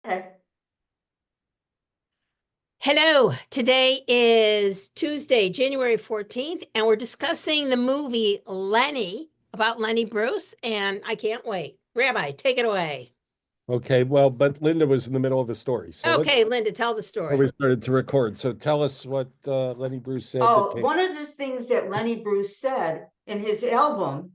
Okay. Hello, today is Tuesday, January 14th, and we're discussing the movie Lenny about Lenny Bruce, and I can't wait. Rabbi, take it away. Okay, well, but Linda was in the middle of a story. So let's Okay, Linda, tell the before story. we started to record. So tell us what Lenny Bruce said that Oh, came. one of the things that Lenny Bruce said in his album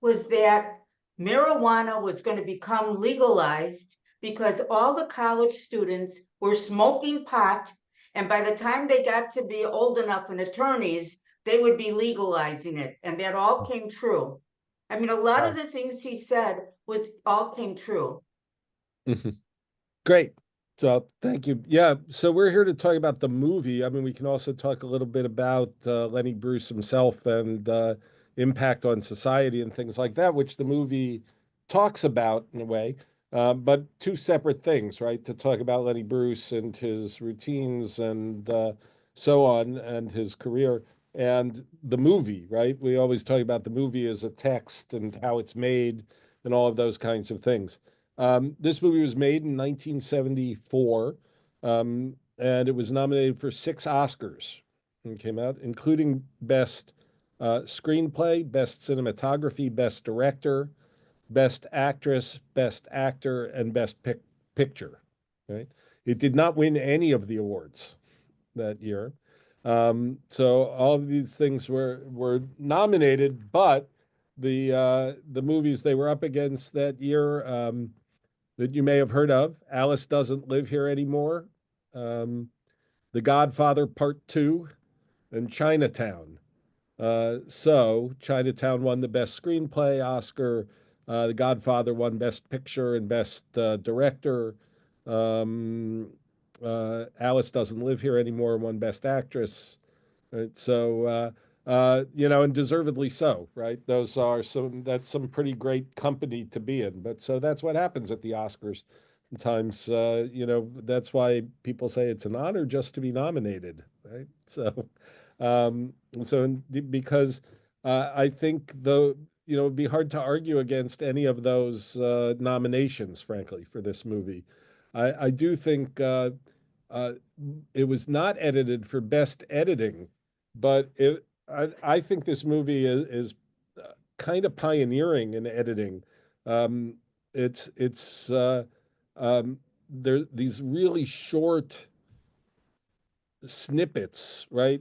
was that marijuana was going to become legalized because all the college students were smoking pot. And by the time they got to be old enough and attorneys, they would be legalizing it. And that all came true. I mean, a lot of Wow. the things he said was all came true. Mhm. Great. So thank you. Yeah. So we're here to talk about the movie. I mean, we can also talk a little bit about Lenny Bruce himself and impact on society and things like that, which the movie talks about in a way, but two separate things, right? To talk about Lenny Bruce and his routines and so on and his career and the movie, right? We always talk about the movie as a text and how it's made and all of those kinds of things. This movie was made in 1974, and it was nominated for 6 Oscars and came out, including Best Screenplay, Best Cinematography, Best Director, Best Actress, Best Actor, and Best Picture. Right? It did not win any of the awards that year. So all of these things were nominated, but the movies they were up against that year. That you may have heard of. Alice Doesn't Live Here Anymore, um, The Godfather Part Two, and Chinatown. So Chinatown won the Best Screenplay Oscar. The Godfather won Best Picture and Best Director. Um, Alice Doesn't Live Here Anymore won Best Actress. Right? So, and deservedly so, right? That's some pretty great company to be in. But so that's what happens at the Oscars. Sometimes, that's why people say it's an honor just to be nominated, right? Um, because I think it'd be hard to argue against any of those nominations, frankly, for this movie. I do think uh, it was not edited for best editing, but I think this movie is kind of pioneering in editing. Um, it's there these really short snippets, right?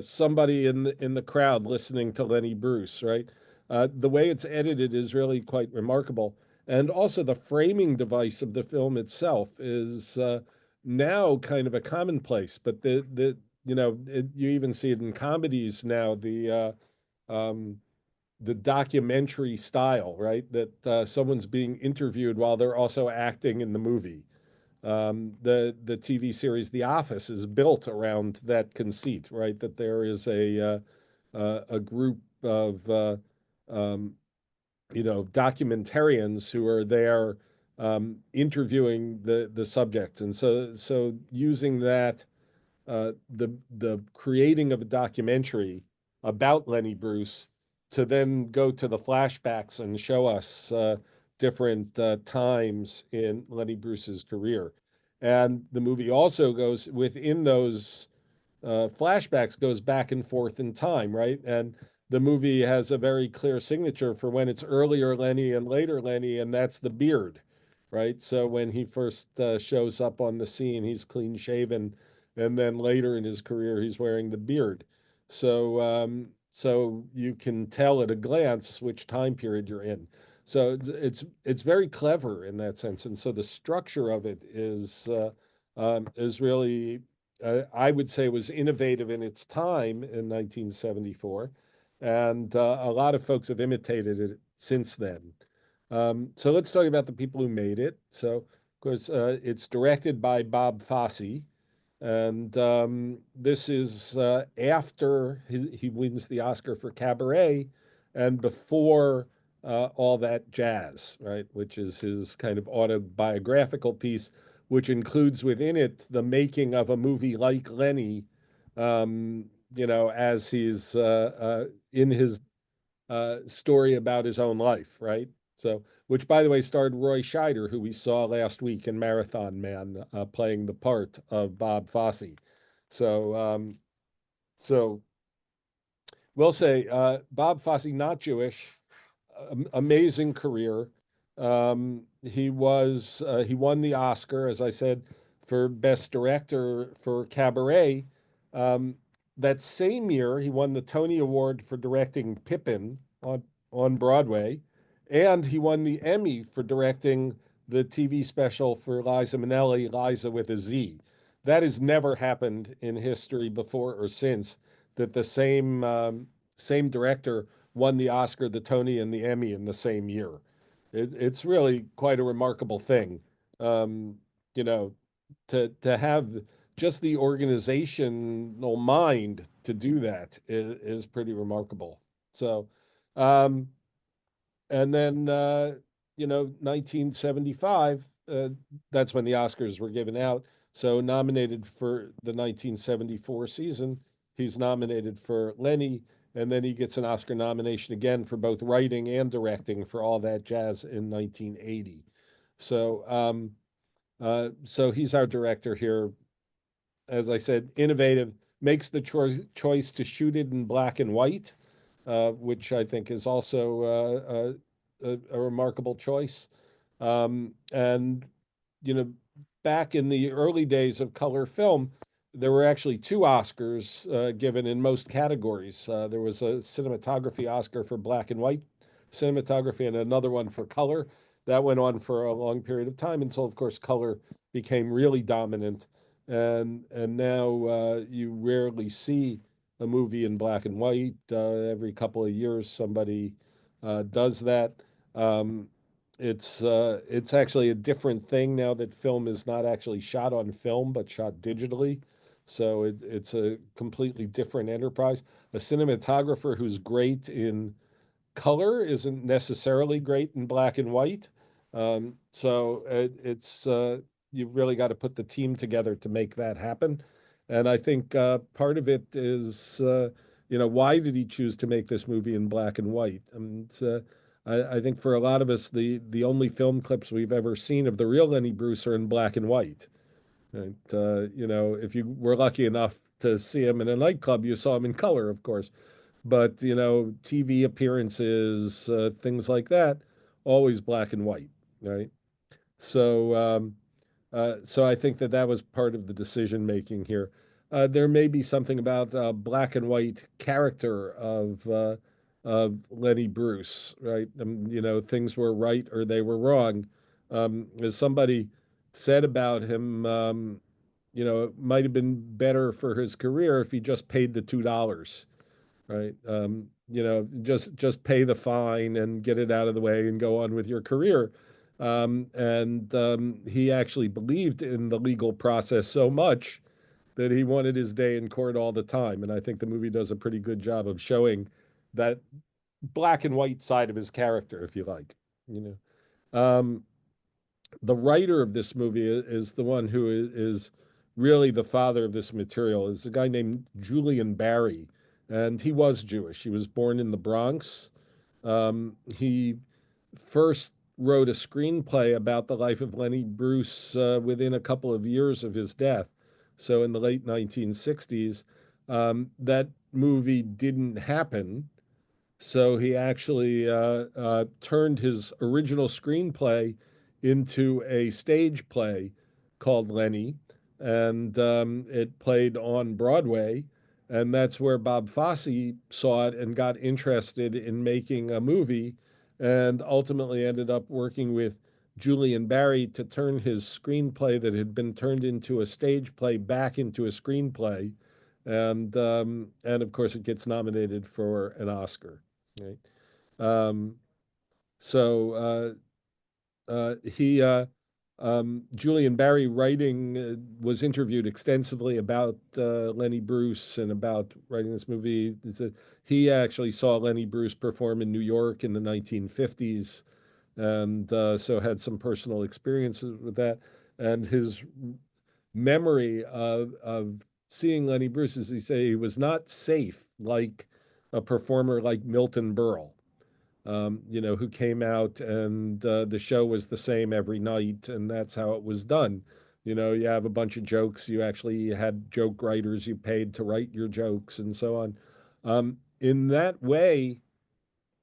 Somebody in the crowd listening to Lenny Bruce, right? The way it's edited is really quite remarkable, and also the framing device of the film itself is now kind of a commonplace. But you even see it in comedies now. Um, the documentary style, right? That someone's being interviewed while they're also acting in the movie. The TV series The Office is built around that conceit, right? That there is a group of um, documentarians who are there interviewing the subjects, and so using that the creating of a documentary about Lenny Bruce to then go to the flashbacks and show us different times in Lenny Bruce's career. And the movie also goes within those flashbacks, goes back and forth in time, right? And the movie has a very clear signature for when it's earlier Lenny and later Lenny, and that's the beard, right? So when he first shows up on the scene, he's clean shaven, and then later in his career, he's wearing the beard. So you can tell at a glance which time period you're in. So it's very clever in that sense, and so the structure of it is really I would say was innovative in its time in 1974, and a lot of folks have imitated it since then. So let's talk about the people who made it. So, of course, it's directed by Bob Fosse, and this is after he wins the Oscar for Cabaret and before All That Jazz, right? Which is his kind of autobiographical piece, which includes within it the making of a movie like Lenny, as he's in his story about his own life, right? So, which by the way starred Roy Scheider, who we saw last week in Marathon Man, playing the part of Bob Fosse. So, so we'll say Bob Fosse, not Jewish, amazing career. He won the Oscar, as I said, for Best Director for Cabaret. Um, that same year, he won the Tony Award for directing Pippin on Broadway, and he won the Emmy for directing the TV special for Liza Minnelli, Liza with a Z. That has never happened in history before or since, that the same director won the Oscar, the Tony, and the Emmy in the same year. It's really quite a remarkable thing, um, you know, to have just the organizational mind to do that is pretty remarkable. So, um, and then 1975, that's when the Oscars were given out. So nominated for the 1974 season, he's nominated for Lenny, and then he gets an Oscar nomination again for both writing and directing for All That Jazz in 1980. So he's our director here. As I said, innovative, makes the choice to shoot it in black and white, which I think is also a remarkable choice. And, you know, back in the early days of color film, there were actually two Oscars given in most categories. There was a cinematography Oscar for black and white cinematography and another one for color. That went on for a long period of time until, of course, color became really dominant. And now you rarely see a movie in black and white. Every couple of years, somebody does that. Um, it's actually a different thing now that film is not actually shot on film but shot digitally. So it's a completely different enterprise. A cinematographer who's great in color isn't necessarily great in black and white. So it's you've really got to put the team together to make that happen. And I think part of it is, why did he choose to make this movie in black and white? And I think for a lot of us, the only film clips we've ever seen of the real Lenny Bruce are in black and white. Right? If you were lucky enough to see him in a nightclub, you saw him in color, of course. But TV appearances, things like that, always black and white, right? So I think that was part of the decision making here. There may be something about black and white character of Lenny Bruce, right? Things were right or they were wrong. As somebody said about him, it might have been better for his career if he just paid the $2, right? Just pay the fine and get it out of the way and go on with your career. And he actually believed in the legal process so much that he wanted his day in court all the time. And I think the movie does a pretty good job of showing that black and white side of his character, if you like. You um, the writer of this movie is the one who is really the father of this material. Is a guy named Julian Barry, and he was Jewish. He was born in the Bronx. He first wrote a screenplay about the life of Lenny Bruce within a couple of years of his death. So in the late 1960s, that movie didn't happen. So he actually turned his original screenplay into a stage play called Lenny, and it played on Broadway. And that's where Bob Fosse saw it and got interested in making a movie, and ultimately ended up working with Julian Barry to turn his screenplay that had been turned into a stage play back into a screenplay. And of course, it gets nominated for an Oscar. Right. Um, so he Julian Barry writing was interviewed extensively about Lenny Bruce and about writing this movie. He actually saw Lenny Bruce perform in New York in the 1950s, and so had some personal experiences with that. And his memory of seeing Lenny Bruce, as he say, he was not safe like a performer like Milton Berle. who came out and the show was the same every night, and that's how it was done. You have a bunch of jokes, you actually had joke writers you paid to write your jokes and so on. In that way,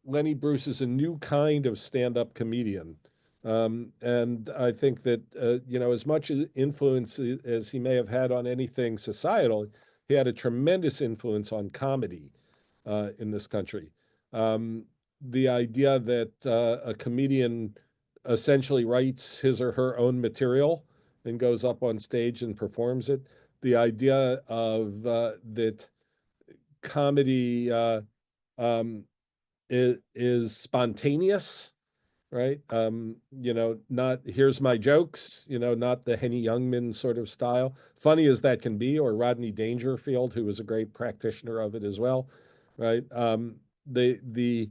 Lenny Bruce is a new kind of stand-up comedian. And I think that, as much influence as he may have had on anything societal, he had a tremendous influence on comedy in this country. Um, the idea that a comedian essentially writes his or her own material and goes up on stage and performs it, the idea of that comedy um, is spontaneous, right? Not here's my jokes, not the Henny Youngman sort of style. Funny as that can be, or Rodney Dangerfield, who was a great practitioner of it as well, right? The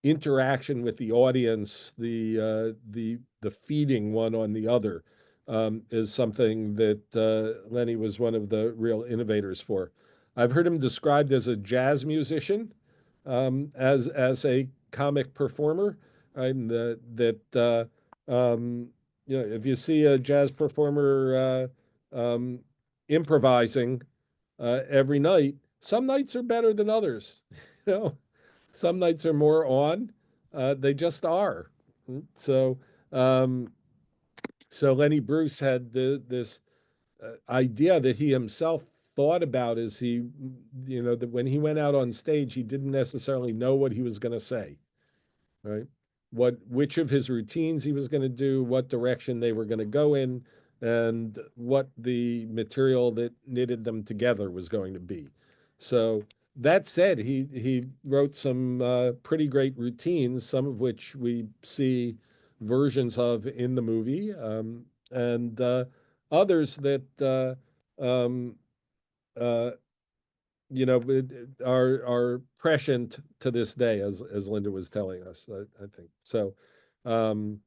interaction with the audience, the feeding one on the other, is something that Lenny was one of the real innovators for. I've heard him described as a jazz musician, as a comic performer, right? And if you see a jazz performer improvising every night, some nights are better than others. You know, some nights are more on. They just are. So, um, so Lenny Bruce had this idea that he himself thought about as that when he went out on stage, he didn't necessarily know what he was going to say, right? Which of his routines he was going to do, what direction they were going to go in, and what the material that knitted them together was going to be. So that said, he wrote some pretty great routines, some of which we see versions of in the movie, and others that um, uh, are prescient to this day, as Linda was telling us. I think so. Um,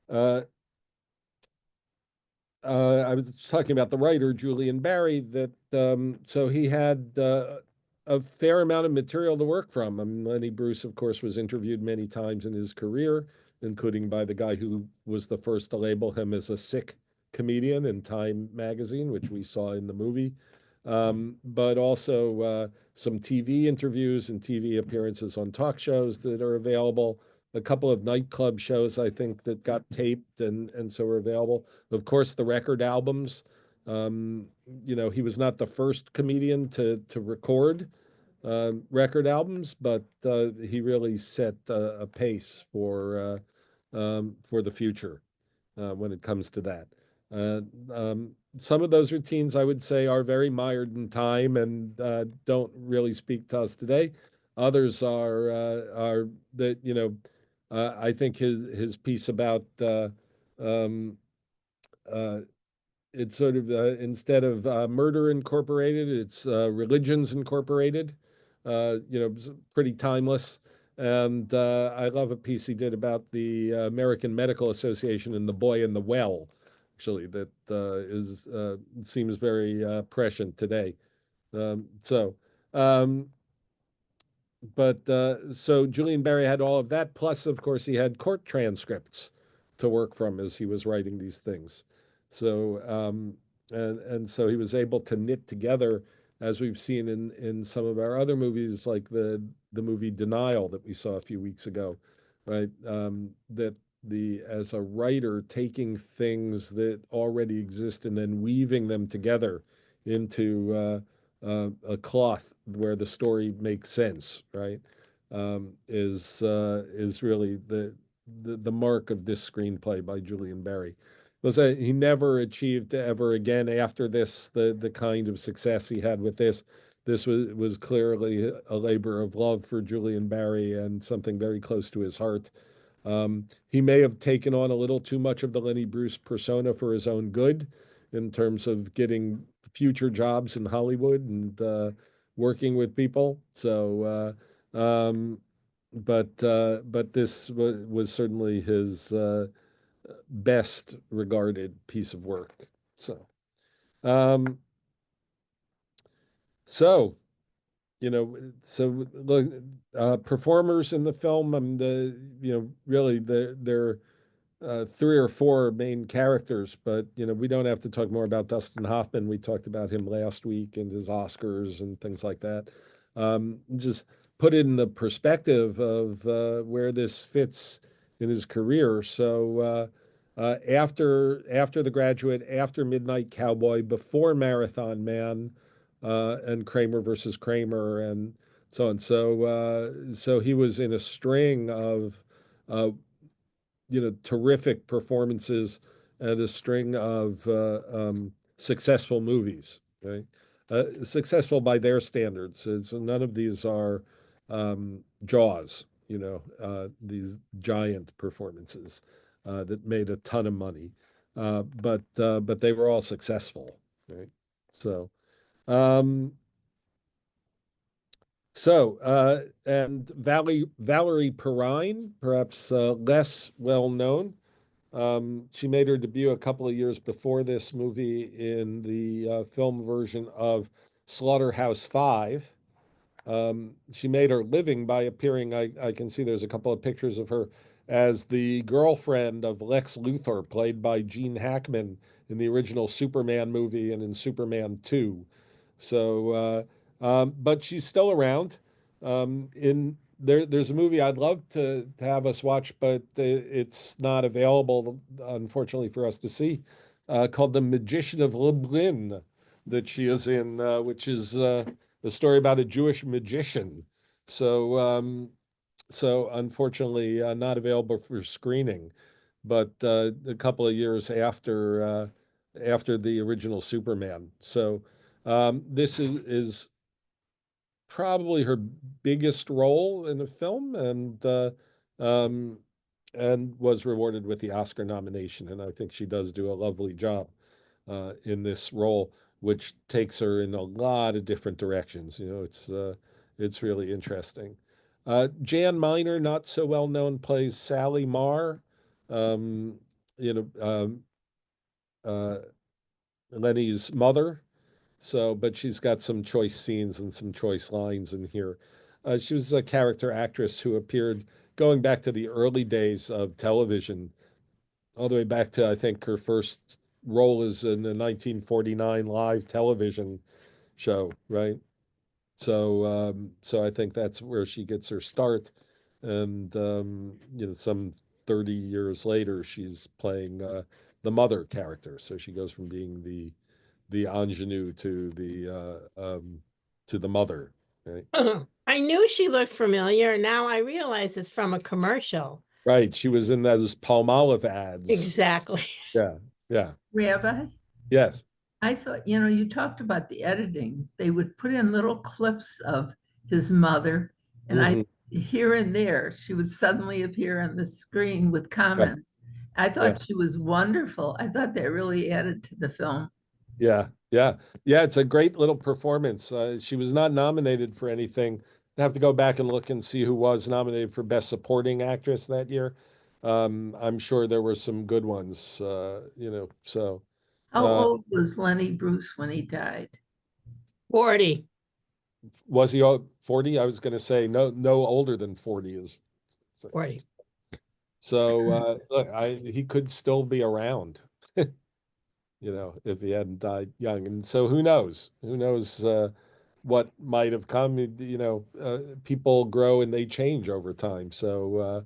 uh, I was talking about the writer Julian Barry. So he had a fair amount of material to work from. I mean, Lenny Bruce, of course, was interviewed many times in his career, including by the guy who was the first to label him as a sick comedian in Time magazine, which we saw in the movie. But also some TV interviews and TV appearances on talk shows that are available. A couple of nightclub shows, I think, that got taped and so are available. Of course, the record albums. He was not the first comedian to record record albums, but he really set a pace for the future when it comes to that. Uh, some of those routines, I would say, are very mired in time and don't really speak to us today. Others are that I think his piece about um, uh, it's sort of instead of Murder Incorporated, it's Religions Incorporated. It's pretty timeless. And I love a piece he did about the American Medical Association and the boy in the well, actually, that is seems very prescient today. So, um, but so Julian Barry had all of that. Plus, of course, he had court transcripts to work from as he was writing these things. So, and so he was able to knit together, as we've seen in some of our other movies, like the movie Denial that we saw a few weeks ago, right? That the as a writer taking things that already exist and then weaving them together into a cloth where the story makes sense, right? Is really the mark of this screenplay by Julian Barry. Was that he never achieved ever again after this the kind of success he had with this. This was clearly a labor of love for Julian Barry and something very close to his heart. He may have taken on a little too much of the Lenny Bruce persona for his own good in terms of getting future jobs in Hollywood and working with people. So, but this was certainly his best regarded piece of work. So, um, so you know, so look, performers in the film, really they're three or four main characters, but we don't have to talk more about Dustin Hoffman. We talked about him last week and his Oscars and things like that. Just put it in the perspective of where this fits in his career. So after The Graduate, after Midnight Cowboy, before Marathon Man, and Kramer versus Kramer, and so on. So he was in a string of uh, terrific performances and a string of successful movies, right? Successful by their standards. So none of these are Jaws, these giant performances that made a ton of money, but they were all successful, right? So. Um, and Valerie Perrine, perhaps less well known. She made her debut a couple of years before this movie in the film version of Slaughterhouse-Five. She made her living by appearing, I can see there's a couple of pictures of her, as the girlfriend of Lex Luthor, played by Gene Hackman in the original Superman movie and in Superman 2. But she's still around. There's a movie I'd love to have us watch, but it's not available, unfortunately, for us to see, called The Magician of Lublin, that she is in, which is the story about a Jewish magician. So, so unfortunately, not available for screening, but a couple of years after the original Superman. So, this is probably her biggest role in a film, um, and was rewarded with the Oscar nomination. And I think she does do a lovely job in this role, which takes her in a lot of different directions. It's really interesting. Jan Miner, not so well known, plays Sally Marr. Um, you know, uh, Lenny's mother. So, but she's got some choice scenes and some choice lines in here. She was a character actress who appeared going back to the early days of television, all the way back to, I think, her first role is in the 1949 live television show, right? So I think that's where she gets her start, and some 30 years later, she's playing the mother character. So she goes from being the ingenue to the mother, right? I knew she looked familiar. Now I realize it's from a commercial. Right. She was in those Palmolive ads. Exactly. Yeah. Yeah. Rabbi, Yes. I thought, you talked about the editing. They would put in little clips of his mother, and Mhm. here and there, she would suddenly appear on the screen with comments. I Yeah. thought she was wonderful. I thought that really added to the film. Yeah, yeah, yeah. It's a great little performance. She was not nominated for anything. I have to go back and look and see who was nominated for Best Supporting Actress that year. I'm sure there were some good ones. So How uh, old was Lenny Bruce when he died? 40. was he 40? I was going to say no older than 40 is. 40. So look, he could still be around. If he hadn't died young. And so who knows? Who knows what might have come? People grow and they change over time. So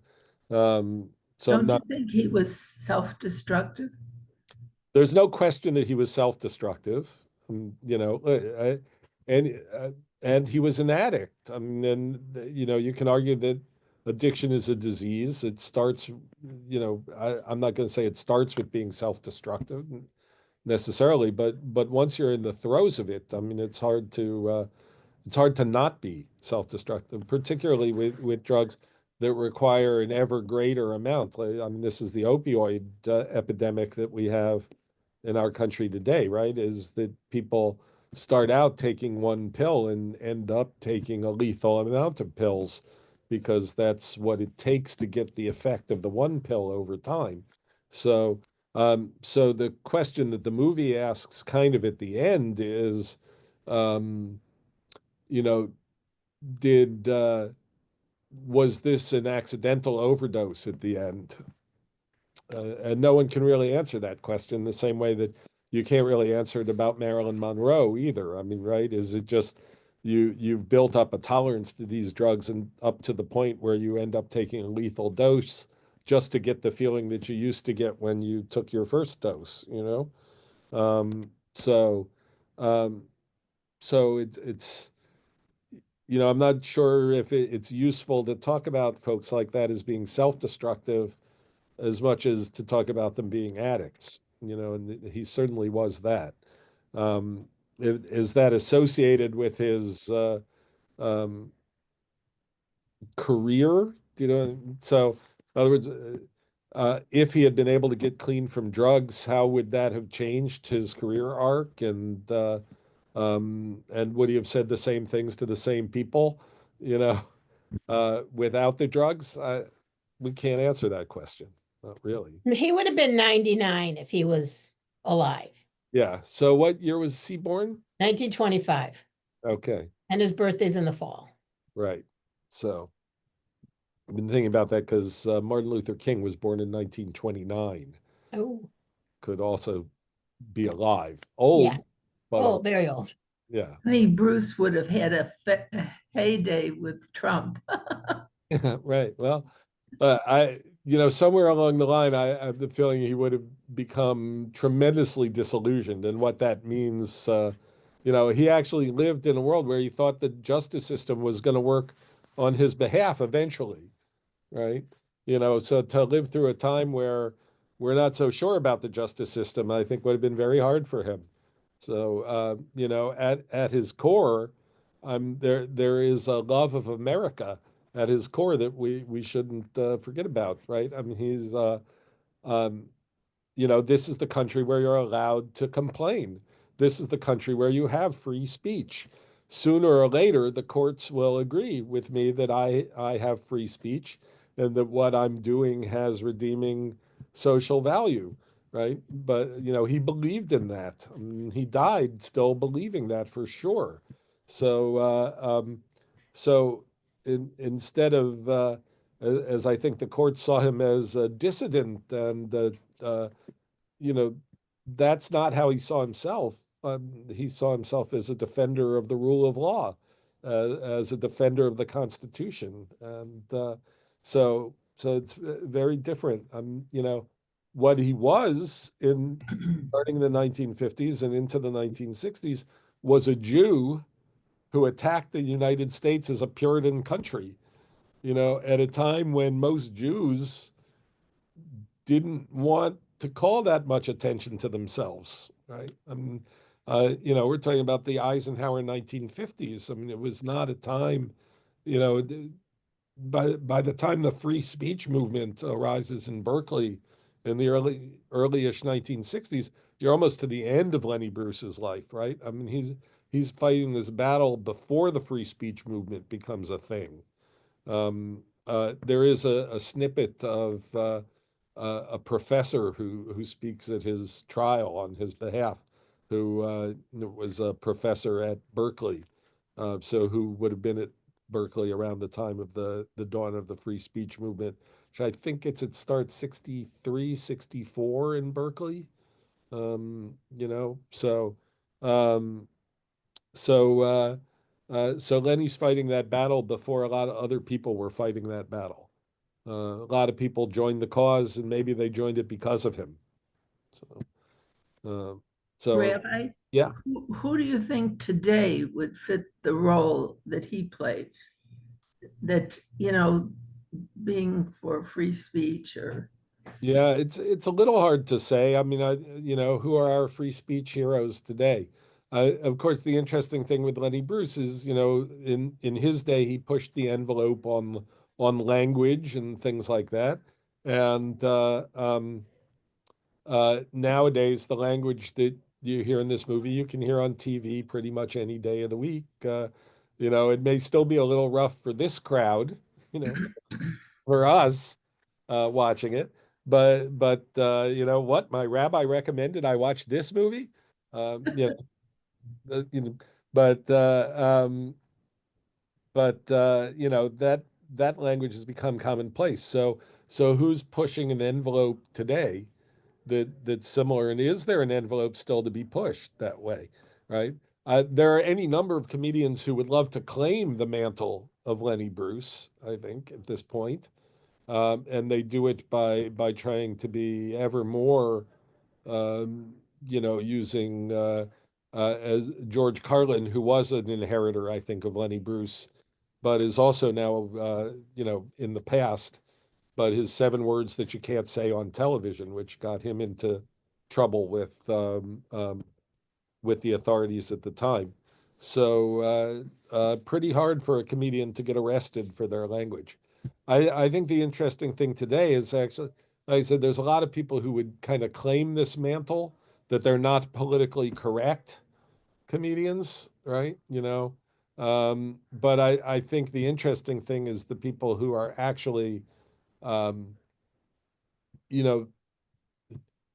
Don't you not think he was self-destructive? there's no question that he was self-destructive. And and he was an addict. I mean, and you can argue that addiction is a disease. It starts, I'm not going to say it starts with being self-destructive necessarily, but once you're in the throes of it, I mean, it's hard to not be self-destructive, particularly with drugs that require an ever greater amount. I mean, this is the opioid epidemic that we have in our country today, right? Is that people start out taking one pill and end up taking a lethal amount of pills because that's what it takes to get the effect of the one pill over time. So, so the question that the movie asks kind of at the end is, um, you know, did was this an accidental overdose at the end? And no one can really answer that question the same way that you can't really answer it about Marilyn Monroe either. I mean, right? Is it just you've built up a tolerance to these drugs and up to the point where you end up taking a lethal dose just to get the feeling that you used to get when you took your first dose, you know? Um, so um, so it's I'm not sure if it's useful to talk about folks like that as being self-destructive as much as to talk about them being addicts, and he certainly was that. Um, is that associated with his um, career? So in other words, if he had been able to get clean from drugs, how would that have changed his career arc? And would he have said the same things to the same people, without the drugs? We can't answer that question. Not really. He would have been 99 if he was alive. Yeah. So what year was he born? 1925. Okay. And his birthday's in the fall. Right. So I've been thinking about that because Martin Luther King was born in 1929. Oh, Could also be alive. Old, yeah. but Oh, very old. yeah. Honey, Bruce would have had a heyday with Trump. Right. Well, somewhere along the line, I have the feeling he would have become tremendously disillusioned. And what that means, he actually lived in a world where he thought the justice system was going to work on his behalf eventually, right? So to live through a time where we're not so sure about the justice system, I think would have been very hard for him. So, at his core, there is a love of America at his core that we shouldn't forget about, right? I mean, he's um, this is the country where you're allowed to complain. This is the country where you have free speech. Sooner or later, the courts will agree with me that I have free speech and that what I'm doing has redeeming social value, right? But, he believed in that. I mean, he died still believing that for sure. So, so instead of, as I think the court saw him as a dissident and you know, that's not how he saw himself. He saw himself as a defender of the rule of law, as a defender of the Constitution, and so it's very different. What he was in starting in the 1950s and into the 1960s was a Jew who attacked the United States as a Puritan country. At a time when most Jews didn't want to call that much attention to themselves, right? I mean, we're talking about the Eisenhower 1950s. I mean, it was not a time, you know, by the time the free speech movement arises in Berkeley in the early-ish 1960s, you're almost to the end of Lenny Bruce's life, right? I mean, he's fighting this battle before the free speech movement becomes a thing. There is a snippet of a professor who speaks at his trial on his behalf, who was a professor at Berkeley, so who would have been at Berkeley around the time of the dawn of the free speech movement, which I think it starts 63, 64 in Berkeley. So um, so Lenny's fighting that battle before a lot of other people were fighting that battle. A lot of people joined the cause, and maybe they joined it because of him. So, uh, so Rabbi, yeah, who do you think today would fit the role that he played? That, being for free speech or yeah, it's a little hard to say. I mean, who are our free speech heroes today? Of course, the interesting thing with Lenny Bruce is, in his day, he pushed the envelope on language and things like that, and nowadays, the language that you hear in this movie, you can hear on TV pretty much any day of the week. It may still be a little rough for this crowd, for us watching it. But you know what? My rabbi recommended I watch this movie. Um, you know, you know, but but you know, that language has become commonplace. So who's pushing an envelope today that's similar, and is there an envelope still to be pushed that way, right? There are any number of comedians who would love to claim the mantle of Lenny Bruce, I think, at this point. And they do it by trying to be ever more, um, you know, using as George Carlin, who was an inheritor, I think, of Lenny Bruce, but is also now, you know, in the past, but his 7 words that you can't say on television, which got him into trouble with the authorities at the time. So pretty hard for a comedian to get arrested for their language. I think the interesting thing today is actually, like I said, there's a lot of people who would kind of claim this mantle that they're not politically correct comedians, right? You know, but I think the interesting thing is the people who are actually, um, you know,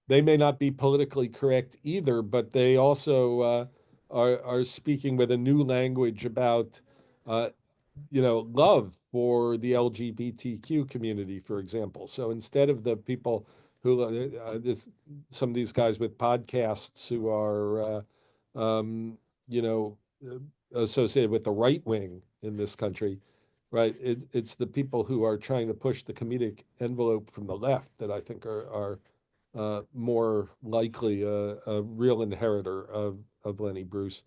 they may not be politically correct either, but they also are speaking with a new language about, uh, you know, love for the LGBTQ community, for example. So instead of the people who some of these guys with podcasts who are, you know, associated with the right wing in this country, right? It's the people who are trying to push the comedic envelope from the left that I think are more likely a real inheritor of Lenny Bruce.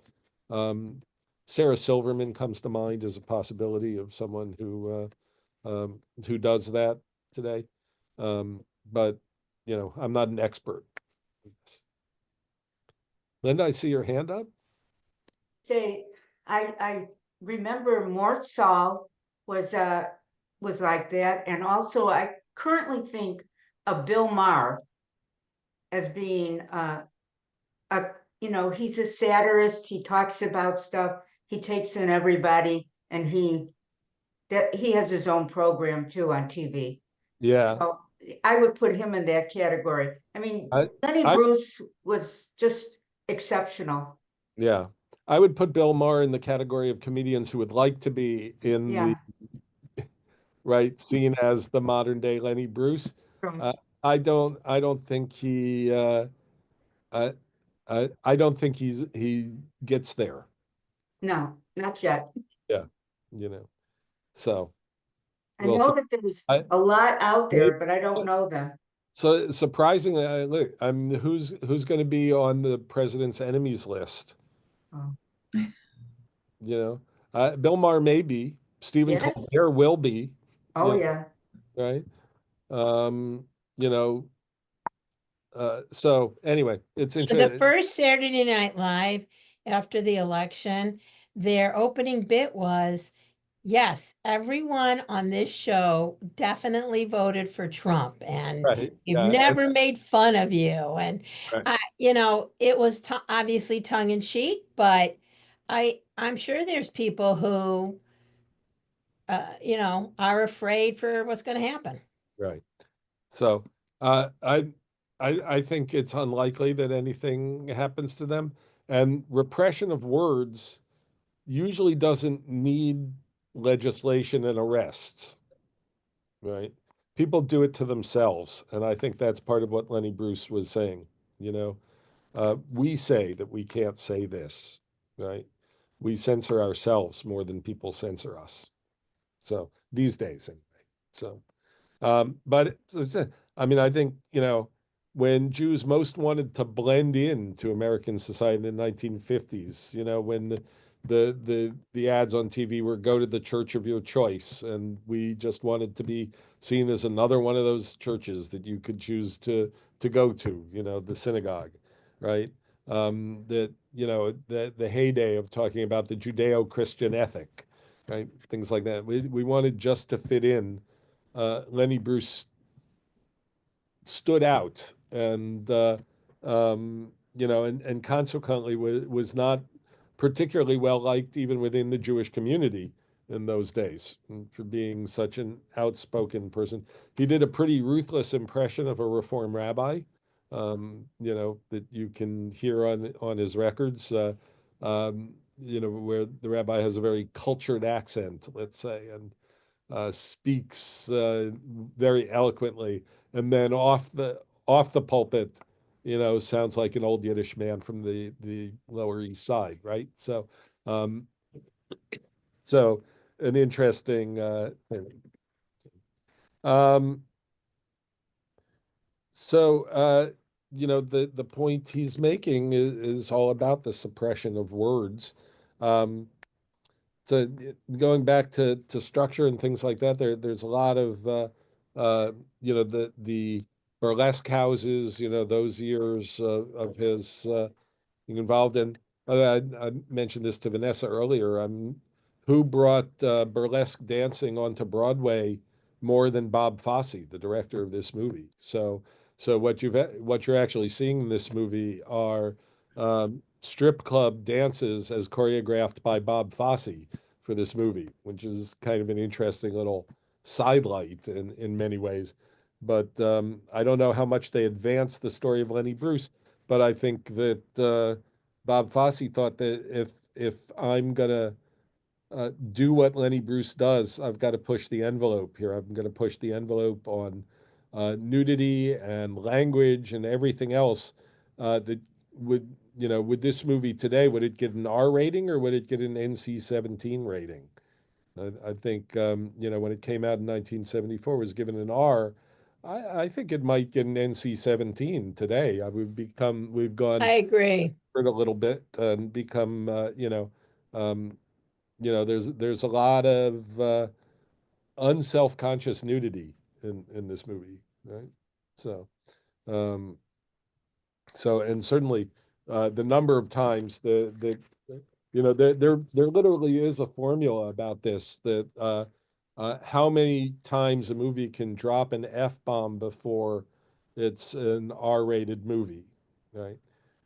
Um, Sarah Silverman comes to mind as a possibility of someone who does that today. But you know, I'm not an expert. Linda, I see your hand up. Say, I remember Mort Saul was like that, and also I currently think of Bill Maher as being a, you know, he's a satirist. He talks about stuff. He takes in everybody, and he has his own program too on TV. Yeah, So I would put him in that category. I mean, I, Lenny I, Bruce was just exceptional. yeah, I would put Bill Maher in the category of comedians who would like to be in the Yeah. right seen as the modern day Lenny Bruce. Right. Uh, I don't think he, uh, I don't think he gets there. No, not yet. Yeah, you know. So I we'll see. know that there's I, a lot out maybe, there, but I don't know them. so surprisingly, look, who's going to be on the president's enemies list? Oh. You know, Bill Maher may be, Stephen Yes. Colbert will be, Oh, you know, yeah. right? You know, so anyway, it's The interesting. first Saturday Night Live after the election, their opening bit was, yes, everyone on this show definitely voted for Trump, and Right. you've Yeah. never made fun of you. And Right. you know, it was obviously tongue in cheek, but I'm sure there's people who, you know, are afraid for what's going to happen. Right. So uh, I, I think it's unlikely that anything happens to them. And repression of words usually doesn't need legislation and arrests, right? People do it to themselves, and I think that's part of what Lenny Bruce was saying. You know, we say that we can't say this, right? We censor ourselves more than people censor us. So these days, anyway. So. But I mean, I think, you know, when Jews most wanted to blend in to American society in the 1950s, you know, when the ads on TV were go to the church of your choice, and we just wanted to be seen as another one of those churches that you could choose to go to, you know, the synagogue, right? That, you know, the heyday of talking about the Judeo-Christian ethic, right? Things like that. We wanted just to fit in. Lenny Bruce stood out, and you know, and consequently was not particularly well liked even within the Jewish community in those days for being such an outspoken person. He did a pretty ruthless impression of a Reform rabbi, you know, that you can hear on his records. where the rabbi has a very cultured accent, let's say, and speaks very eloquently, and then off the pulpit, sounds like an old Yiddish man from the Lower East Side, right? Um, so an interesting thing. Um, the point he's making is all about the suppression of words. Um, so going back to structure and things like that, there's a lot of the burlesque houses, those years of his involved in. I mentioned this to Vanessa earlier. Who brought burlesque dancing onto Broadway more than Bob Fosse, the director of this movie? So what you're actually seeing in this movie are strip club dances as choreographed by Bob Fosse for this movie, which is kind of an interesting little sidelight in many ways. But I don't know how much they advanced the story of Lenny Bruce, but I think that Bob Fosse thought that if I'm gonna do what Lenny Bruce does, I've got to push the envelope here. I'm going to push the envelope on nudity and language and everything else. That would this movie today, would it get an R rating or would it get an NC-17 rating? I think when it came out in 1974, was given an R. I think it might get an NC-17 today. We've I gone agree. a little bit and become um, there's a lot of unself-conscious nudity in this movie, right? So, um, and certainly the number of times there literally is a formula about this that how many times a movie can drop an F-bomb before it's an R-rated movie, right?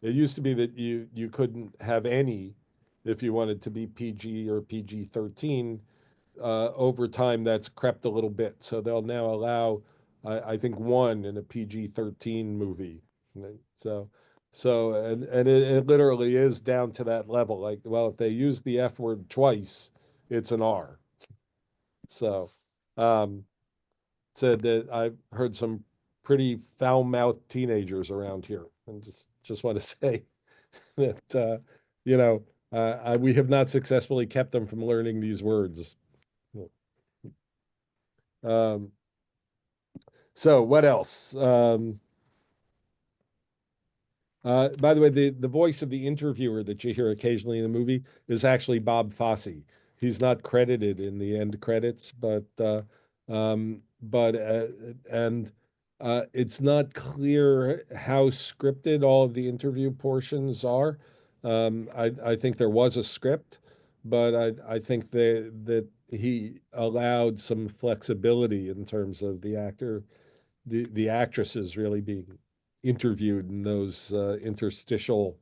It used to be that you couldn't have any if you wanted to be PG or PG-13. Over time, that's crept a little bit. So they'll now allow, I think, one in a PG-13 movie. Right? And it literally is down to that level. Like, well, if they use the F word twice, it's an R. So, um, said that I've heard some pretty foul-mouthed teenagers around here, and just want to say that we have not successfully kept them from learning these words. Um, so what else? By the way, the voice of the interviewer that you hear occasionally in the movie is actually Bob Fosse. He's not credited in the end credits, but and it's not clear how scripted all of the interview portions are. I think there was a script, but I think that he allowed some flexibility in terms of the actresses really being interviewed in those interstitial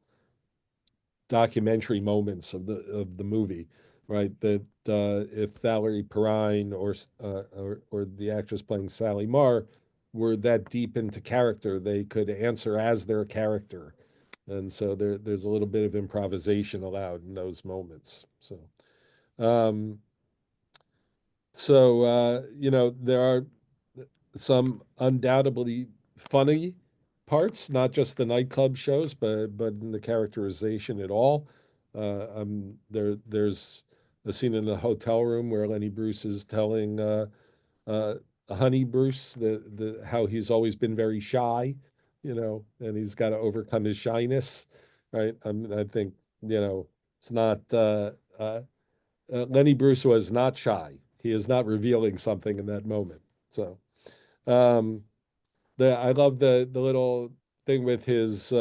documentary moments of the movie, right? That if Valerie Perrine or the actress playing Sally Marr were that deep into character, they could answer as their character, and so there's a little bit of improvisation allowed in those moments. Um, there are some undoubtedly funny parts, not just the nightclub shows, but in the characterization at all. There's a scene in the hotel room where Lenny Bruce is telling uh, Honey Bruce how he's always been very shy, and he's got to overcome his shyness, right? I think it's not Lenny Bruce was not shy. He is not revealing something in that moment. So. Um, I love the little thing with his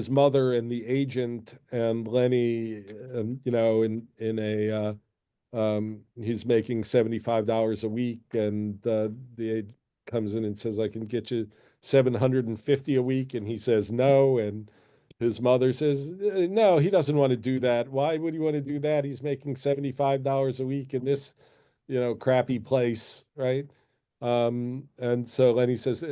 mother and the agent and Lenny, in a he's making $75 a week, and the aide comes in and says, "I can get you 750 a week," and he says no, and his mother says, "No, he doesn't want to do that. Why would he want to do that? He's making $75 a week in this, crappy place, right?" And so Lenny says,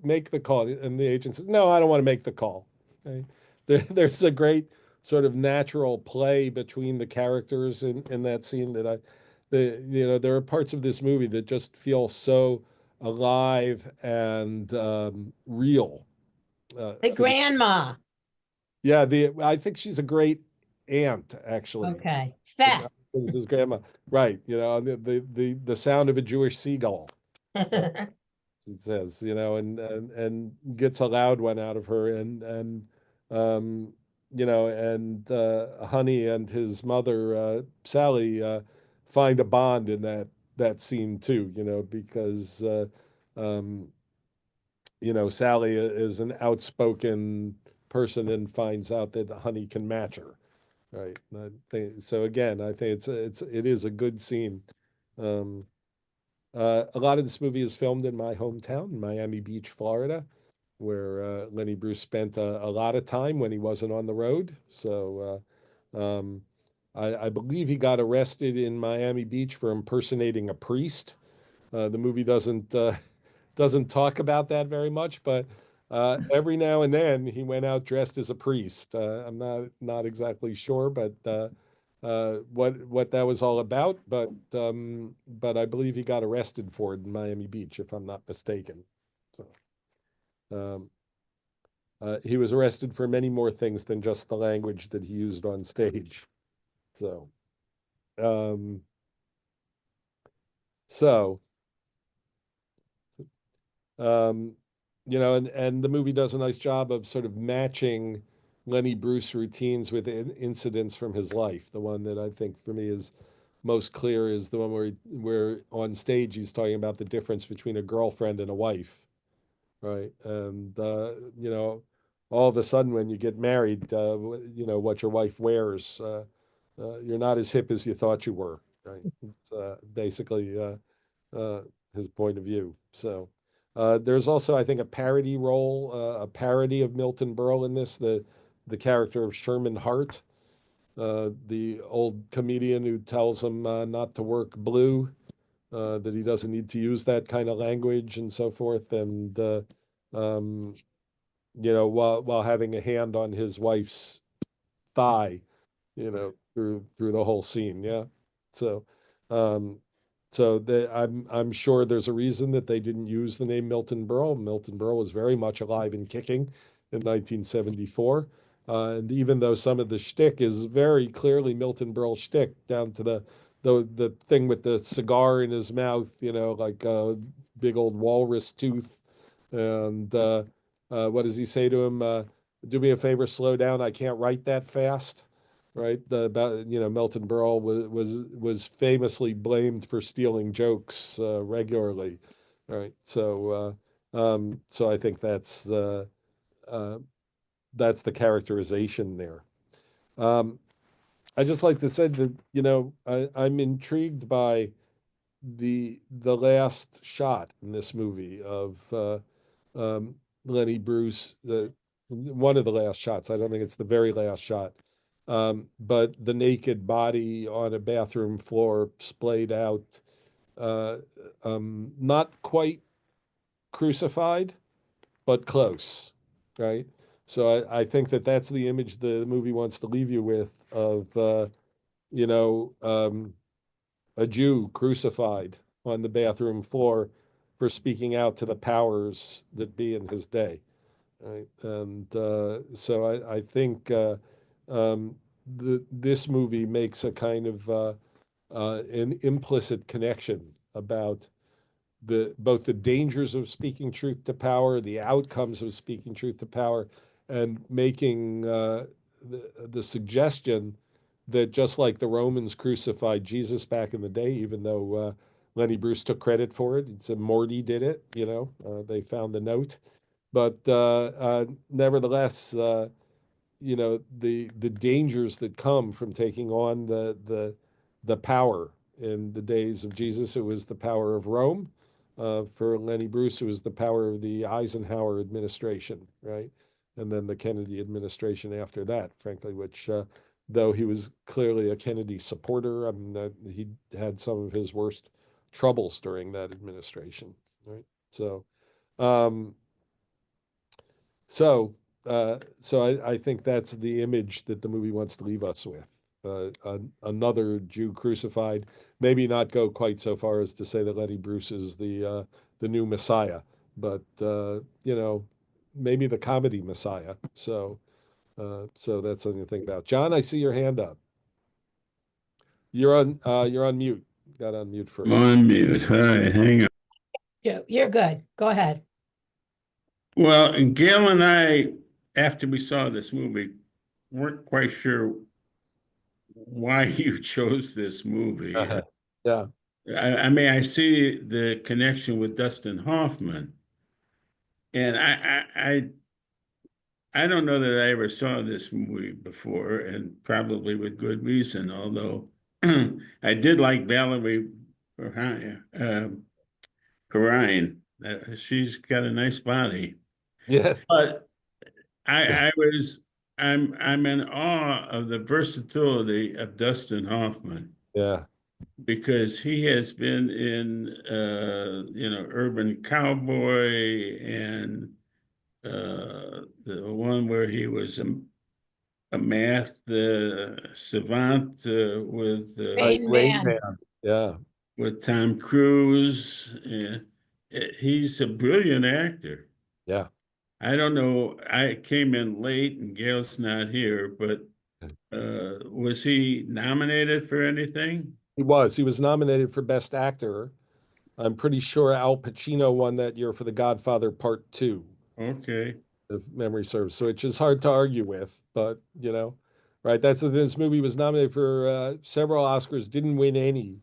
make the call. And the agent says, "No, I don't want to make the call." Okay? There's a great sort of natural play between the characters in that scene that there are parts of this movie that just feel so alive and real. The grandma. Yeah, I think she's a great aunt, actually. Okay. Fat. His grandma, right? The sound of a Jewish seagull. It says, and gets a loud one out of her, um, Honey and his mother, Sally, find a bond in that scene too, because um, Sally is an outspoken person and finds out that Honey can match her, right? So again, I think it is a good scene. Um, a lot of this movie is filmed in my hometown, Miami Beach, Florida, where Lenny Bruce spent a lot of time when he wasn't on the road. So I believe he got arrested in Miami Beach for impersonating a priest. The movie doesn't talk about that very much, but every now and then he went out dressed as a priest. I'm not exactly sure, but what that was all about. But I believe he got arrested for it in Miami Beach, if I'm not mistaken. So um, he was arrested for many more things than just the language that he used on stage. So um, so. Um, and the movie does a nice job of sort of matching Lenny Bruce routines with incidents from his life. The one that I think for me is most clear is the one where on stage he's talking about the difference between a girlfriend and a wife, right? And all of a sudden when you get married, what your wife wears, you're not as hip as you thought you were, right? It's, basically. Uh, his point of view. So there's also, I think, a parody role, a parody of Milton Berle in this, the character of Sherman Hart, the old comedian who tells him not to work blue, that he doesn't need to use that kind of language and so forth, and um, while having a hand on his wife's thigh, through the whole scene. Yeah. So, um, I'm sure there's a reason that they didn't use the name Milton Berle. Milton Berle was very much alive and kicking in 1974. And even though some of the shtick is very clearly Milton Berle shtick, down to the thing with the cigar in his mouth, like a big old walrus tooth, and what does he say to him? Do me a favor, slow down. I can't write that fast, right? Milton Berle was famously blamed for stealing jokes regularly, right? So I think uh, that's the characterization there. Um, I just like to say that I'm intrigued by the last shot in this movie of um, Lenny Bruce, one of the last shots. I don't think it's the very last shot, but the naked body on a bathroom floor, splayed out, uh, not quite crucified, but close, right? So I think that's the image the movie wants to leave you with of, you know, um, a Jew crucified on the bathroom floor for speaking out to the powers that be in his day. Right. And so I think um, this movie makes a kind of an implicit connection about both the dangers of speaking truth to power, the outcomes of speaking truth to power, and making the suggestion that just like the Romans crucified Jesus back in the day, even though Lenny Bruce took credit for it, he said Morty did it. They found the note, but nevertheless, the dangers that come from taking on the power. In the days of Jesus, it was the power of Rome. For Lenny Bruce, it was the power of the Eisenhower administration, right? And then the Kennedy administration after that, frankly, which, though he was clearly a Kennedy supporter, I mean, he had some of his worst troubles during that administration, right? So, um, so so I think that's the image that the movie wants to leave us with. Another Jew crucified, maybe not go quite so far as to say that Lenny Bruce is the new Messiah, but you know, maybe the comedy Messiah. So that's something to think about. John, I see your hand up. You're on mute. Got on mute I'm first. on mute. All right, hang on. You're good. Go ahead. Well, Gail and I, after we saw this movie, weren't quite sure why you chose this movie. Uh-huh. Yeah. I mean, I see the connection with Dustin Hoffman, and I don't know that I ever saw this movie before, and probably with good reason. Although I did like Valerie Perrine. She's got a nice body, Yeah. but I'm in awe of the versatility of Dustin Hoffman Yeah. because he has been in Urban Cowboy and the one where he was a math savant Right. Rain Rain Man. Man. Yeah. with Tom Cruise. He's a brilliant actor. Yeah. I don't know. I came in late and Gail's not here, but was he nominated for anything? He was. He was nominated for Best Actor. I'm pretty sure Al Pacino won that year for The Godfather Part Two, Okay. if memory serves. So which is hard to argue with, but right. That's this movie was nominated for several Oscars, didn't win any,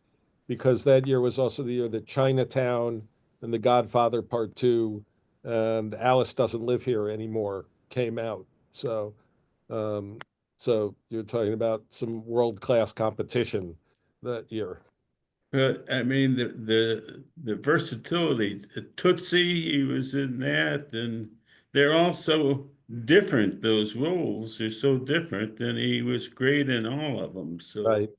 because that year was also the year that Chinatown and The Godfather Part Two and Alice Doesn't Live Here Anymore came out. Um, so you're talking about some world-class competition that year. But I mean the versatility. Tootsie, he was in that, and they're all so different. Those roles are so different, and he was great in all of them. So Right,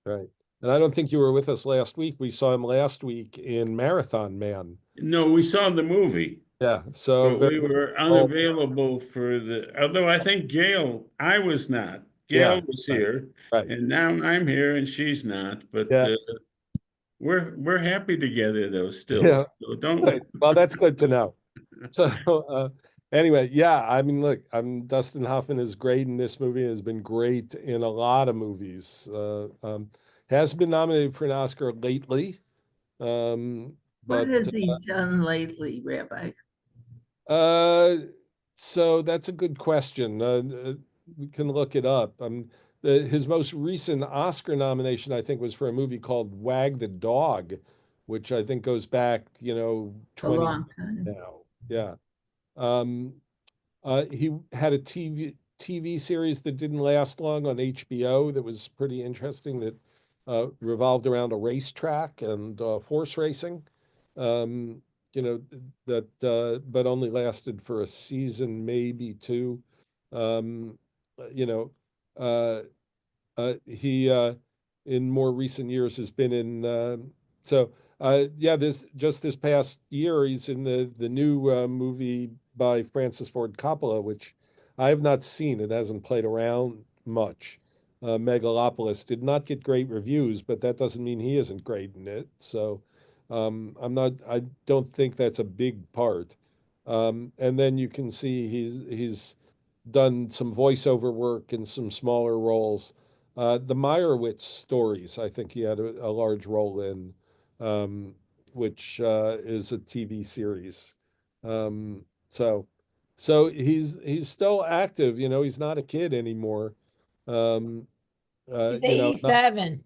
right. And I don't think you were with us last week. We saw him last week in Marathon Man. no, we saw the movie, Yeah, so but very we were well, unavailable for the. Although I think Gail, I was not. yeah, Gail was right, here, right. and now I'm here, and she's not. But Yeah, we're happy together though still. yeah. So don't. Good. Well, that's good to know. So anyway, yeah, I mean, look, Dustin Hoffman is great in this movie, has been great in a lot of movies. Has been nominated for an Oscar lately. What But has he done lately, Rabbi? Uh, so that's a good question. We can look it up. His most recent Oscar nomination, I think, was for a movie called Wag the Dog, which I think goes back, A 20 long time. now. Yeah. Um, he had a TV series that didn't last long on HBO that was pretty interesting that revolved around a racetrack and horse racing. Um, you know, but only lasted for a season, maybe two. Um, you know, uh, he in more recent years has been in yeah, this past year he's in the new movie by Francis Ford Coppola, which I have not seen. It hasn't played around much. Megalopolis did not get great reviews, but that doesn't mean he isn't great in it. So I don't think that's a big part. And then you can see he's done some voiceover work in some smaller roles. The Meyerowitz stories, I think he had a large role in, um, which is a TV series. Um, so, so he's still active. He's not a kid anymore. Um, He's not 87.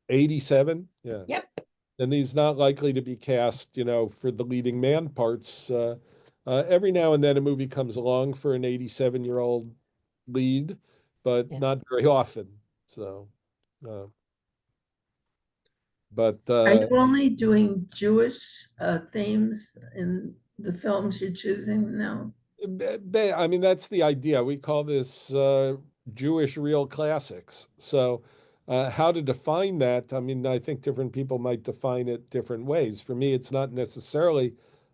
87. Yeah, Yep. and he's not likely to be cast, for the leading man parts. Every now and then a movie comes along for an 87-year-old lead, but Yeah. not very often. So, uh, but Are you only doing Jewish themes in the films you're choosing now? I mean, that's the idea. We call this Jewish real classics. So, how to define that? I mean, I think different people might define it different ways. For me, it's not necessarily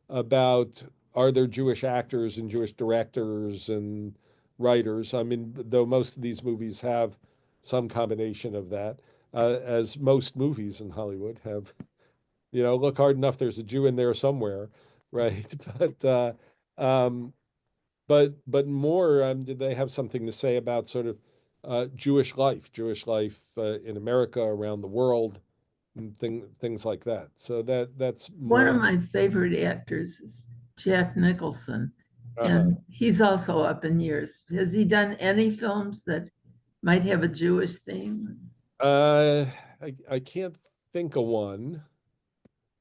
about are there Jewish actors and Jewish directors and writers? I mean, though most of these movies have some combination of that, as most movies in Hollywood have. Look hard enough, there's a Jew in there somewhere, right? Um, but more, did they have something to say about sort of Jewish life in America, around the world, and things like that. So that's One of more. my favorite actors is Jack Nicholson, Uh-huh. and he's also up in years. Has he done any films that might have a Jewish theme? Uh, I can't think of one.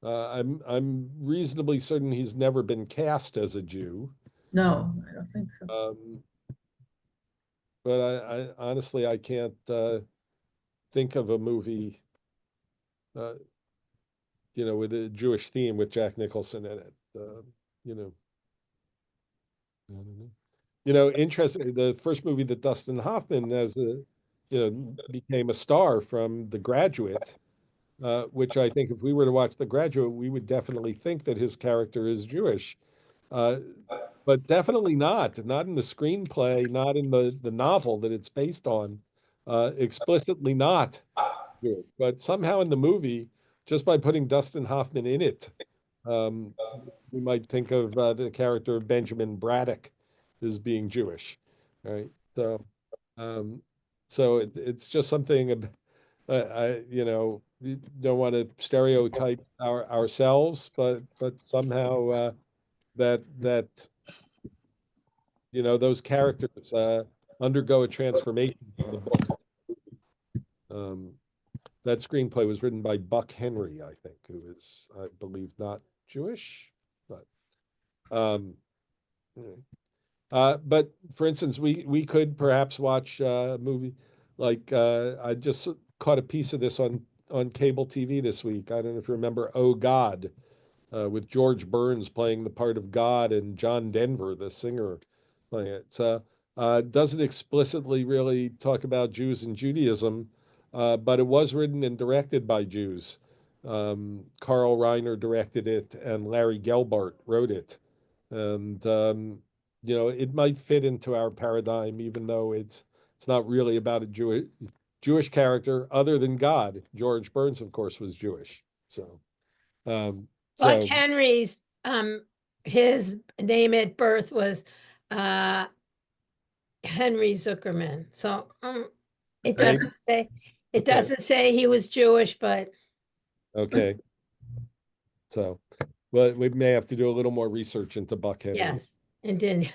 I'm reasonably certain he's never been cast as a Jew. No, I don't think so. Um, but I honestly I can't think of a movie, uh, with a Jewish theme with Jack Nicholson in it. You know, I don't know. Interesting. The first movie that Dustin Hoffman became a star from The Graduate, which I think if we were to watch The Graduate, we would definitely think that his character is Jewish. Uh, but definitely not in the screenplay, not in the novel that it's based on, explicitly not Jewish. But somehow in the movie, just by putting Dustin Hoffman in it, um, we might think of the character of Benjamin Braddock as being Jewish, right? Um, so it's just something. We don't want to stereotype ourselves, but somehow that those characters undergo a transformation from the book. Um, that screenplay was written by Buck Henry, I think, who is, I believe, not Jewish, but anyway. But for instance, we could perhaps watch a movie like I just caught a piece of this on cable TV this week. I don't know if you remember Oh God, with George Burns playing the part of God and John Denver, the singer, playing it. So doesn't explicitly really talk about Jews and Judaism, but it was written and directed by Jews. Carl Reiner directed it, and Larry Gelbart wrote it. And it might fit into our paradigm, even though it's not really about a Jewish character other than God. George Burns, of course, was Jewish. So um, But so Henry's his name at birth was uh Henry Zuckerman. So it Thank- doesn't say it okay, doesn't say he was Jewish, but okay. So, well, we may have to do a little more research into Buck Henry. yes, and did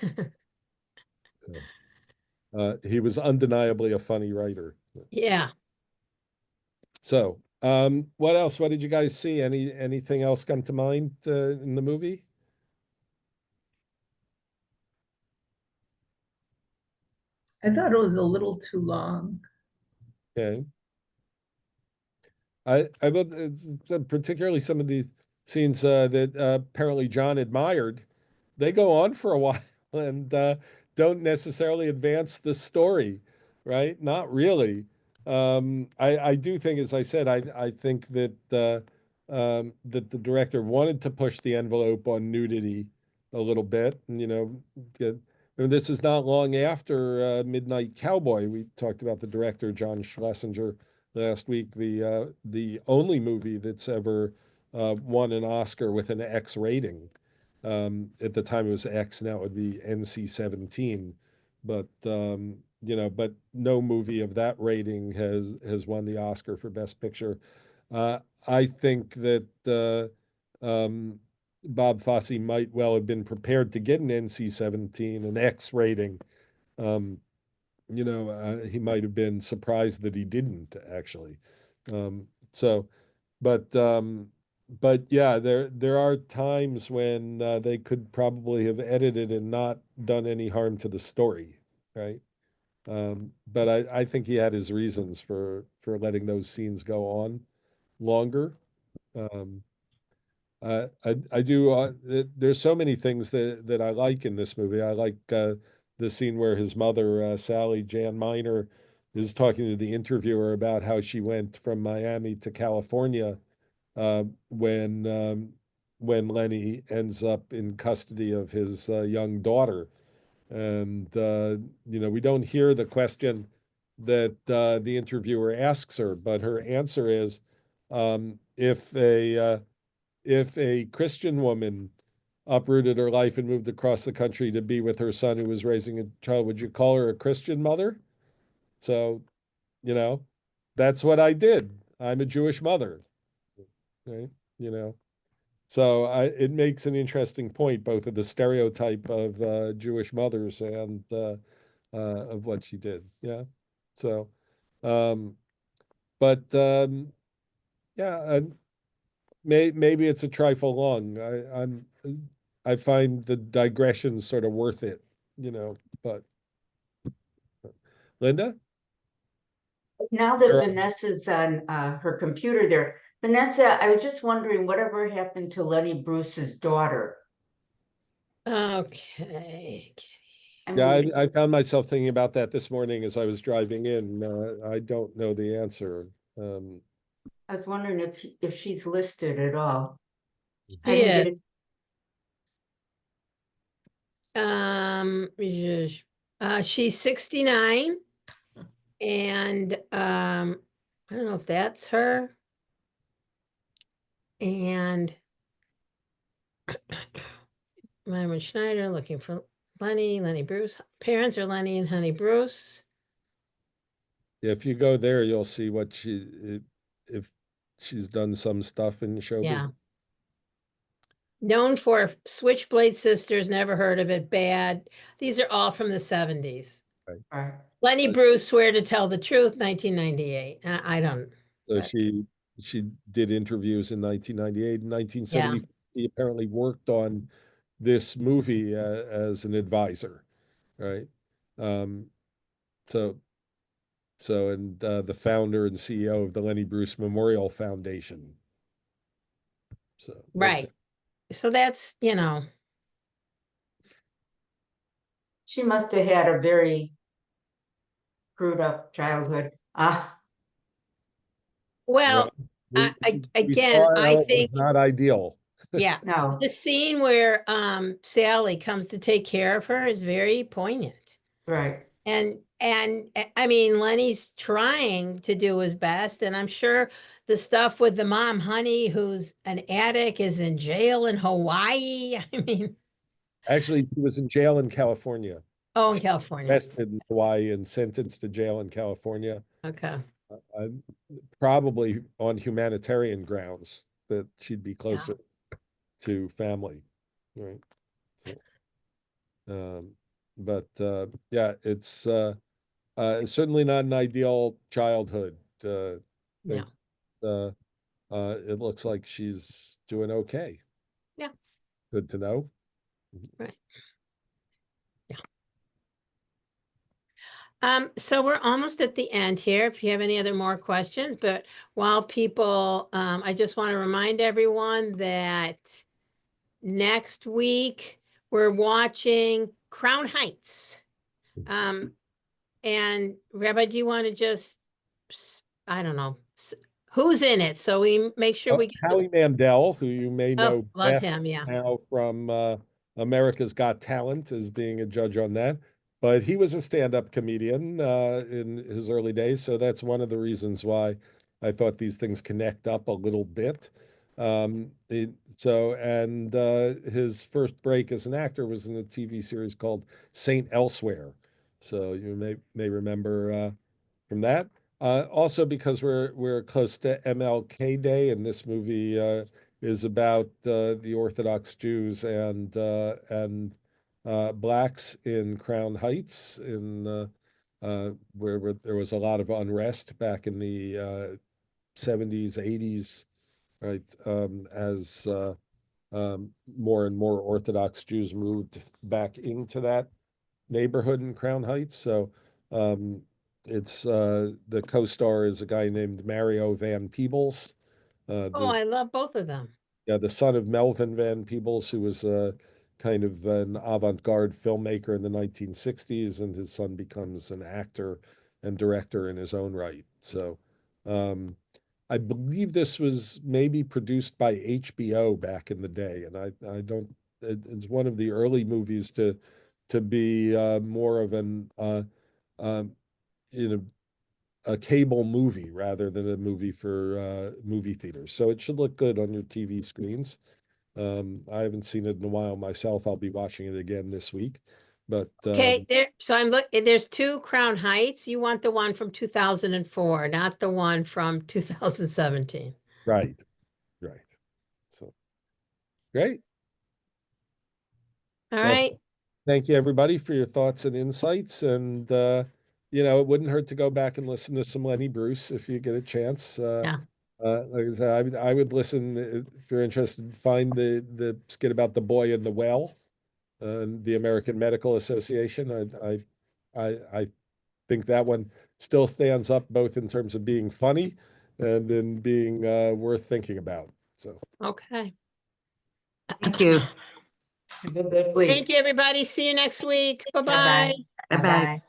So, he was undeniably a funny writer. yeah. So, what else? What did you guys see? Anything else come to mind in the movie? I thought it was a little too long. Okay. I love particularly some of these scenes that apparently John admired. They go on for a while and don't necessarily advance the story, right? Not really. I do think, as I said, I think that the director wanted to push the envelope on nudity a little bit, and and this is not long after Midnight Cowboy. We talked about the director John Schlesinger last week, the only movie that's ever won an Oscar with an X rating. At the time it was X, now it would be NC-17. But no movie of that rating has won the Oscar for Best Picture. I think that Bob Fosse might well have been prepared to get an NC-17, an X rating. Um, he might have been surprised that he didn't actually. So, but yeah, there are times when they could probably have edited and not done any harm to the story, right? But I think he had his reasons for letting those scenes go on longer. Um, I do. There's so many things that I like in this movie. I like the scene where his mother, Sally Jan Miner, is talking to the interviewer about how she went from Miami to California when when Lenny ends up in custody of his young daughter. And, we don't hear the question that the interviewer asks her, but her answer is, if a Christian woman uprooted her life and moved across the country to be with her son who was raising a child, would you call her a Christian mother? So, you know, that's what I did. I'm a Jewish mother, right? So it makes an interesting point, both of the stereotype of Jewish mothers and of what she did. Yeah. So, um, but yeah, maybe it's a trifle long. I find the digression sort of worth it, but Linda? Now that Or- Vanessa's on her computer there, Vanessa, I was just wondering whatever happened to Lenny Bruce's daughter. Okay. I Yeah, mean, I found myself thinking about that this morning as I was driving in. I don't know the answer. I was wondering if she's listed at all. I She didn't is. get it. She's 69, and I don't know if that's her. And Myron Schneider looking for Lenny Bruce. Parents are Lenny and Honey Bruce. If you go there, you'll see if she's done some stuff in show Yeah. business. Known for Switchblade Sisters, never heard of it, bad. These are all from the 70s. Right. Lenny Bruce, Swear to Tell the Truth, 1998. I don't. So but- she did interviews in 1998 and 1970. Yeah. He apparently worked on this movie as an advisor, right? Um, so and the founder and CEO of the Lenny Bruce Memorial Foundation. So Right. So that's, She must have had a very screwed up childhood. well, we again, saw I how it think, was not ideal. yeah, No, the scene where Sally comes to take care of her is very poignant. right. And I mean, Lenny's trying to do his best, and I'm sure the stuff with the mom, Honey, who's an addict, is in jail in Hawaii. I mean, Actually, he was in jail in California, oh, in California. arrested in Hawaii and sentenced to jail in California. Okay. Uh, probably on humanitarian grounds that she'd be closer to family, right? So, but yeah, it's certainly not an ideal childhood. Yeah. It looks like she's doing okay. Yeah. Good to know. Right. Yeah. So we're almost at the end here. If you have any other more questions, but while people, I just want to remind everyone that next week we're watching Crown Heights. And Rabbi, do you want to just, I don't know, who's in it? So we make sure we get Howie Mandel, who you may oh, know love best him, yeah. now from America's Got Talent as being a judge on that. But he was a stand-up comedian in his early days, so that's one of the reasons why I thought these things connect up a little bit. His first break as an actor was in a TV series called Saint Elsewhere. So you may remember from that. Also, because we're close to MLK Day, and this movie is about the Orthodox Jews and blacks in Crown Heights, where there was a lot of unrest back in the 70s, 80s, right? As more and more Orthodox Jews moved back into that neighborhood in Crown Heights. So it's the co-star is a guy named Mario Van Peebles. Oh, I love both of them. The son of Melvin Van Peebles, who was kind of an avant-garde filmmaker in the 1960s, and his son becomes an actor and director in his own right. So I believe this was maybe produced by HBO back in the day, and I don't. It's one of the early movies to be more of an you know, a cable movie rather than a movie for movie theaters. So it should look good on your TV screens. I haven't seen it in a while myself. I'll be watching it again this week. But Okay, so there's two Crown Heights. You want the one from 2004, not the one from 2017. right, right. So great. All Well, right. thank you everybody for your thoughts and insights. And it wouldn't hurt to go back and listen to some Lenny Bruce if you get a chance. Yeah. Like I said, I would listen if you're interested. Find the skit about the boy and the well, the American Medical Association. I think that one still stands up both in terms of being funny and in being worth thinking about. So Okay. Thank you. Have a good week. Thank you, everybody. See you next week. Bye-bye. Bye-bye. Bye-bye. Bye-bye.